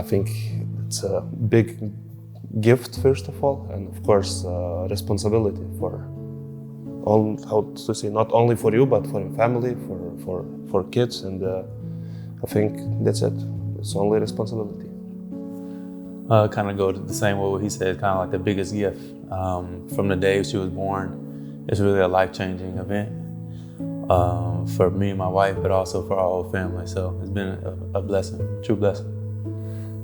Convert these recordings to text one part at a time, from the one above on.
I think it's a big gift, first of all, and of course, responsibility for all, how to say, not only for you, but for your family, for kids, and I think that's it. It's only responsibility. Kind of go the same way what he said, kind of like the biggest gift. From the day she was born, it's really a life-changing event for me and my wife, but also for our whole family. So it's been a blessing, true blessing.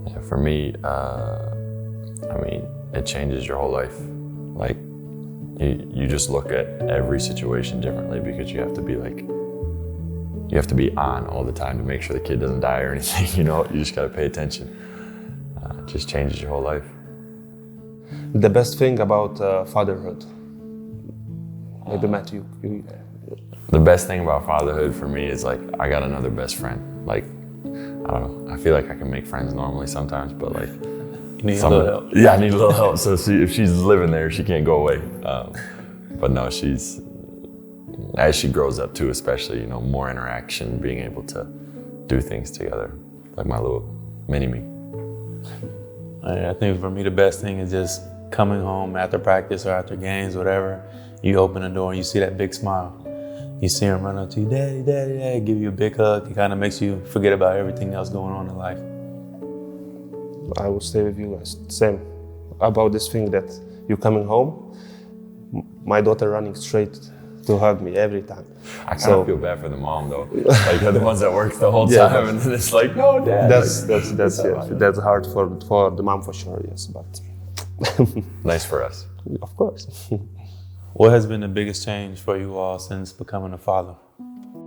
Yeah, for me, I mean, it changes your whole life. Like, you just look at every situation differently because you have to be on all the time to make sure the kid doesn't die or anything, you know? You just gotta pay attention. It just changes your whole life. The best thing about fatherhood? Maybe Matt, you. The best thing about fatherhood for me is like, I got another best friend. Like, I don't know, I feel like I can make friends normally sometimes, but like, you need a little help. Yeah, I need a little help. So if she's living there, she can't go away. But no, as she grows up too, especially, you know, more interaction, being able to do things together, like my little mini-me. I think for me, the best thing is just coming home after practice or after games, whatever. You open the door and you see that big smile. You see him run up to you, daddy, daddy, daddy, give you a big hug. It kind of makes you forget about everything else going on in life. I will stay with you guys. Same about this thing that you coming home, my daughter running straight to hug me every time. I kind of feel bad for the mom though. Like they're the ones that work the whole time, and then it's like, no, dad. That's hard for the mom for sure. Yes, but nice for us. Of course. What has been the biggest change for you all since becoming a father?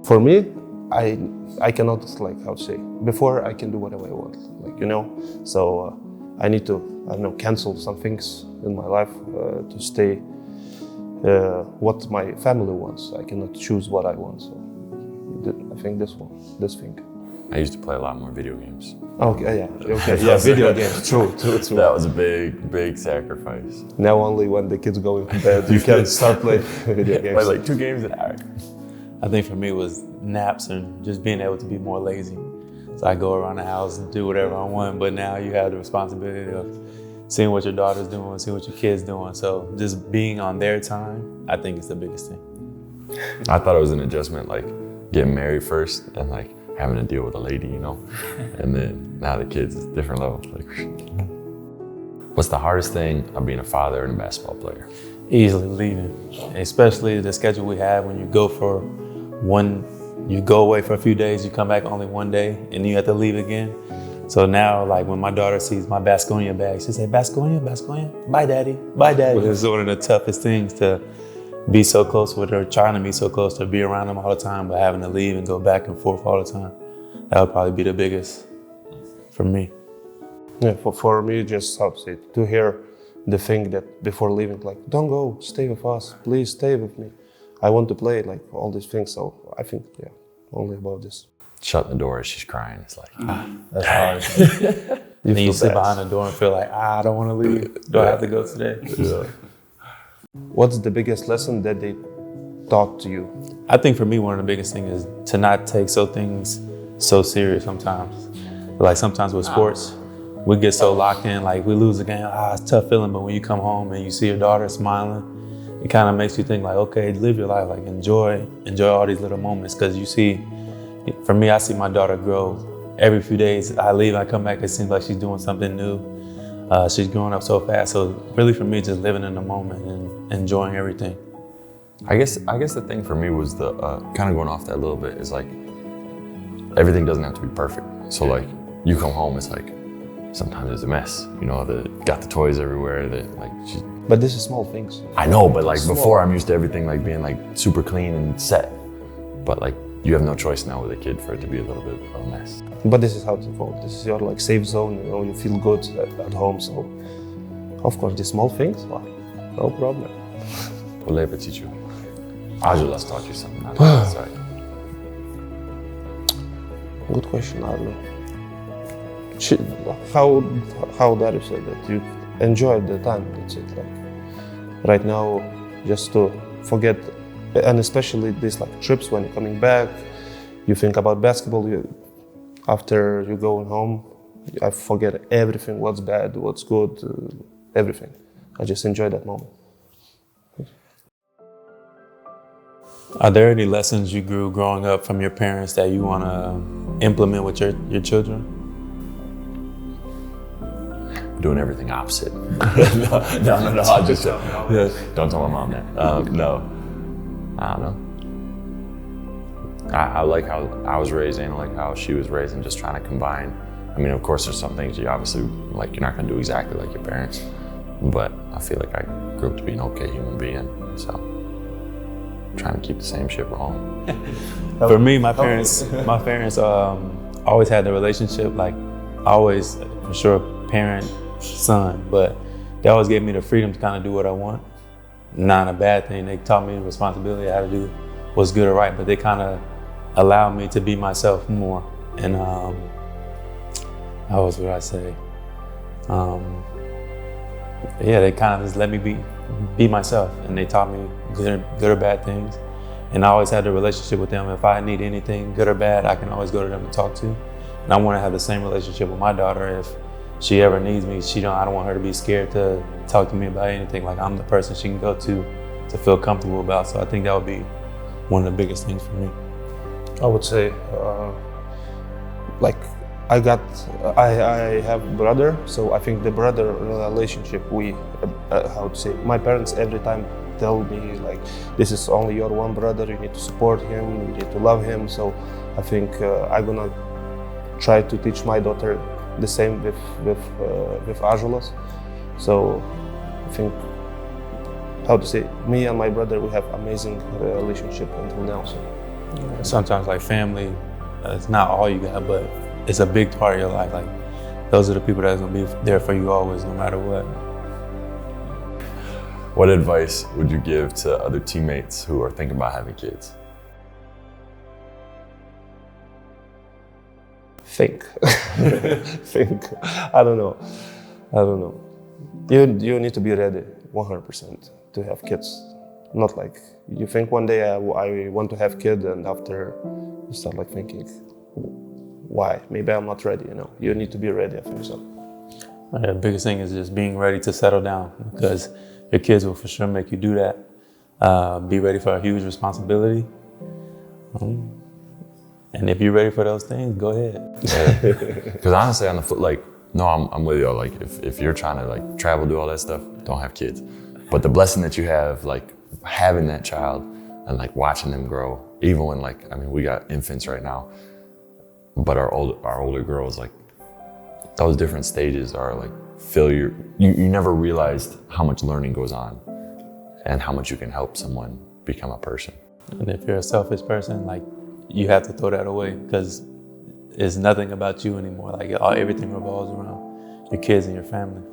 For me, I cannot, like, how to say, before I can do whatever I want, like, you know, so I need to, I don't know, cancel some things in my life to stay what my family wants. I cannot choose what I want, so I think this thing. I used to play a lot more video games. Okay, yeah, okay, yeah, video games, true. That was a big sacrifice. Now only when the kids go in bed, you can start playing video games. Play like 2 games an hour. I think for me it was naps and just being able to be more lazy. So I go around the house and do whatever I want, but now you have the responsibility of seeing what your daughter's doing, seeing what your kid's doing. So just being on their time, I think is the biggest thing. I thought it was an adjustment, like getting married first and like having to deal with a lady, you know? And then now the kids is a different level. Like, what's the hardest thing of being a father and a basketball player? Easily leaving, especially the schedule we have when you go away for a few days, you come back only one day, and you have to leave again. So now, like when my daughter sees my Baskonia bag, she say, Baskonia, Baskonia, bye daddy, bye daddy. It's one of the toughest things to be so close with her, trying to be so close to be around them all the time, but having to leave and go back and forth all the time. That would probably be the biggest for me. Yeah, for me, just how to say, to hear the thing that before leaving, like, don't go, stay with us, please stay with me. I want to play, like all these things. So I think, yeah, only about this. Shut the door as she's crying. It's like, that's hard. you sit behind the door and feel like, I don't want to leave. Do I have to go today? Yeah. What's the biggest lesson that they taught to you? I think for me, one of the biggest things is to not take things so serious sometimes. Like sometimes with sports, we get so locked in, like we lose a game, it's a tough feeling, but when you come home and you see your daughter smiling, it kind of makes you think like, okay, live your life, like enjoy all these little moments. Cause you see, for me, I see my daughter grow. Every few days I leave, I come back, it seems like she's doing something new. She's growing up so fast. So really for me, just living in the moment and enjoying everything. I guess the thing for me was the, kind of going off that a little bit, is like, everything doesn't have to be perfect. So like, you come home, it's like, sometimes it's a mess. You know, got the toys everywhere, But this is small things. I know, but like before I'm used to everything like being like super clean and set. But like, you have no choice now with a kid for it to be a little bit of a mess. But this is how to evolve. This is your like safe zone, you know, you feel good at home. So of course, the small things, well, no problem. 𝒂𝒓𝒏𝒕� Ajula's taught you something. Sorry. Good question, I don't know. How that is that you enjoy the time, that's it. Like right now, just to forget, and especially these like trips when you're coming back, you think about basketball, after you going home, I forget everything, what's bad, what's good, everything. I just enjoy that moment. Are there any lessons you grew growing up from your parents that you want to implement with your children? Doing everything opposite. No. I just don't tell my mom that. No, I don't know. I like how I was raised and I like how she was raised, and just trying to combine. I mean, of course, there's some things you obviously like. You're not going to do exactly like your parents, but I feel like I grew up to be an okay human being. So, trying to keep the same shit rolling. For me, my parents always had the relationship, like always for sure, parent, son, but they always gave me the freedom to kind of do what I want. Not a bad thing. They taught me the responsibility, how to do what's good or right, but they kind of allowed me to be myself more. And how else would I say? Yeah, they kind of just let me be myself, and they taught me good or bad things. And I always had a relationship with them. If I need anything, good or bad, I can always go to them and talk to. And I want to have the same relationship with my daughter. If she ever needs me, I don't want her to be scared to talk to me about anything. Like, I'm the person she can go to feel comfortable about. So I think that would be one of the biggest things for me. I would say, like, I have a brother, so I think the brother relationship, my parents every time tell me, like, this is only your one brother, you need to support him, you need to love him. So I think I'm gonna try to teach my daughter the same with Azulas. So I think, me and my brother, we have amazing relationship until now. So sometimes, like, family, it's not all you got, but it's a big part of your life. Like, those are the people that's gonna be there for you always, no matter what. What advice would you give to other teammates who are thinking about having kids? Think. I don't know. You need to be ready 100% to have kids. Not like you think one day I want to have kids, and after you start like thinking, why? Maybe I'm not ready. You need to be ready, I think so. The biggest thing is just being ready to settle down, because your kids will for sure make you do that. Be ready for a huge responsibility. And if you're ready for those things, go ahead. Because honestly, on the foot, like, no, I'm with you. Like, if you're trying to like travel, do all that stuff, don't have kids. But the blessing that you have, like having that child and like watching them grow, even when we got infants right now, but our older girls, like those different stages are like failure. You never realized how much learning goes on and how much you can help someone become a person. And if you're a selfish person, like, you have to throw that away, because it's nothing about you anymore. Like, everything revolves around your kids and your family.